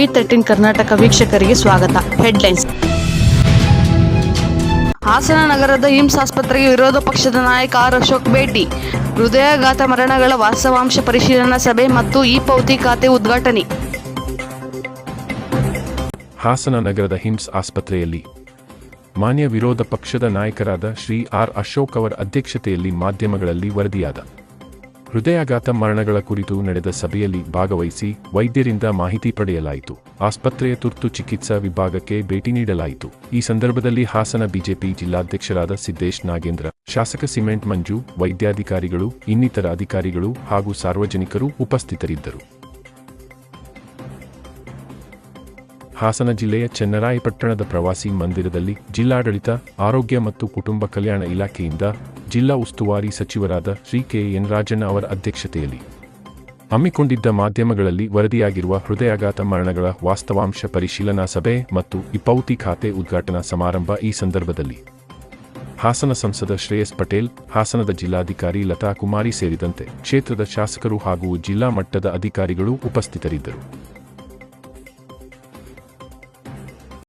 ಟಿ13 ಕರ್ನಾಟಕ ವೀಕ್ಷಕರಿಗೆ ಸ್ವಾಗತ. ಹೆಡ್ಲೈನ್ಸ್. ಹಾಸನ ನಗರದ ಹಿಮ್ಸ್ ಆಸ್ಪತ್ರೆಗೆ ವಿರೋಧ ಪಕ್ಷದ ನಾಯಕ ಆರ್ ಅಶೋಕ್ ಭೇಟಿ. ಹೃದಯಾಘಾತ ಮರಣಗಳ ವಾಸ್ತವಾಂಶ ಪರಿಶೀಲನಾ ಸಭೆ ಮತ್ತು ಇ-ಪೌತಿ ಖಾತೆ ಉದ್ಘಾಟನೆ. ಹಾಸನ ನಗರದ ಹಿಮ್ಸ್ ಆಸ್ಪತ್ರೆಯಲ್ಲಿ ಮಾನ್ಯ ವಿರೋಧ ಪಕ್ಷದ ನಾಯಕರಾದ ಶ್ರೀ ಆರ್ ಅಶೋಕ್ ಅವರ ಅಧ್ಯಕ್ಷತೆಯಲ್ಲಿ ಮಾಧ್ಯಮಗಳಲ್ಲಿ ವರದಿಯಾದ ಹೃದಯಾಘಾತ ಮರಣಗಳ ಕುರಿತು ನಡೆದ ಸಭೆಯಲ್ಲಿ ಭಾಗವಹಿಸಿ ವೈದ್ಯರಿಂದ ಮಾಹಿತಿ ಪಡೆಯಲಾಯಿತು. ಆಸ್ಪತ್ರೆಯ ತುರ್ತು ಚಿಕಿತ್ಸಾ ವಿಭಾಗಕ್ಕೆ ಭೇಟಿ ನೀಡಲಾಯಿತು. ಈ ಸಂದರ್ಭದಲ್ಲಿ ಹಾಸನ ಬಿಜೆಪಿ ಜಿಲ್ಲಾಧ್ಯಕ್ಷರಾದ ಸಿದ್ದೇಶ್ ನಾಗೇಂದ್ರ, ಶಾಸಕ ಸಿಮೆಂಟ್ ಮಂಜು, ವೈದ್ಯಾಧಿಕಾರಿಗಳು, ಇನ್ನಿತರ ಅಧಿಕಾರಿಗಳು ಹಾಗೂ ಸಾರ್ವಜನಿಕರು ಉಪಸ್ಥಿತರಿದ್ದರು. ಹಾಸನ ಜಿಲ್ಲೆಯ ಚೆನ್ನರಾಯಪಟ್ಟಣದ ಪ್ರವಾಸಿ ಮಂದಿರದಲ್ಲಿ ಜಿಲ್ಲಾಡಳಿತ, ಆರೋಗ್ಯ ಮತ್ತು ಕುಟುಂಬ ಕಲ್ಯಾಣ ಇಲಾಖೆಯಿಂದ ಜಿಲ್ಲಾ ಉಸ್ತುವಾರಿ ಸಚಿವರಾದ ಶ್ರೀ ಕೆ.ಎನ್. ರಾಜಣ್ಣ ಅವರ ಅಧ್ಯಕ್ಷತೆಯಲ್ಲಿ ಹಮ್ಮಿಕೊಂಡಿದ್ದ ಮಾಧ್ಯಮಗಳಲ್ಲಿ ವರದಿಯಾಗಿರುವ ಹೃದಯಾಘಾತ ಮರಣಗಳ ವಾಸ್ತವಾಂಶ ಪರಿಶೀಲನಾ ಸಭೆ ಮತ್ತು ಇ-ಪೌತಿ ಖಾತೆ ಉದ್ಘಾಟನಾ ಸಮಾರಂಭ. ಈ ಸಂದರ್ಭದಲ್ಲಿ ಹಾಸನ ಸಂಸದ ಶ್ರೇಯಸ್ ಪಟೇಲ್, ಹಾಸನದ ಜಿಲ್ಲಾಧಿಕಾರಿ ಲತಾ ಕುಮಾರಿ ಸೇರಿದಂತೆ ಕ್ಷೇತ್ರದ ಶಾಸಕರು ಹಾಗೂ ಜಿಲ್ಲಾ ಮಟ್ಟದ ಅಧಿಕಾರಿಗಳು ಉಪಸ್ಥಿತರಿದ್ದರು.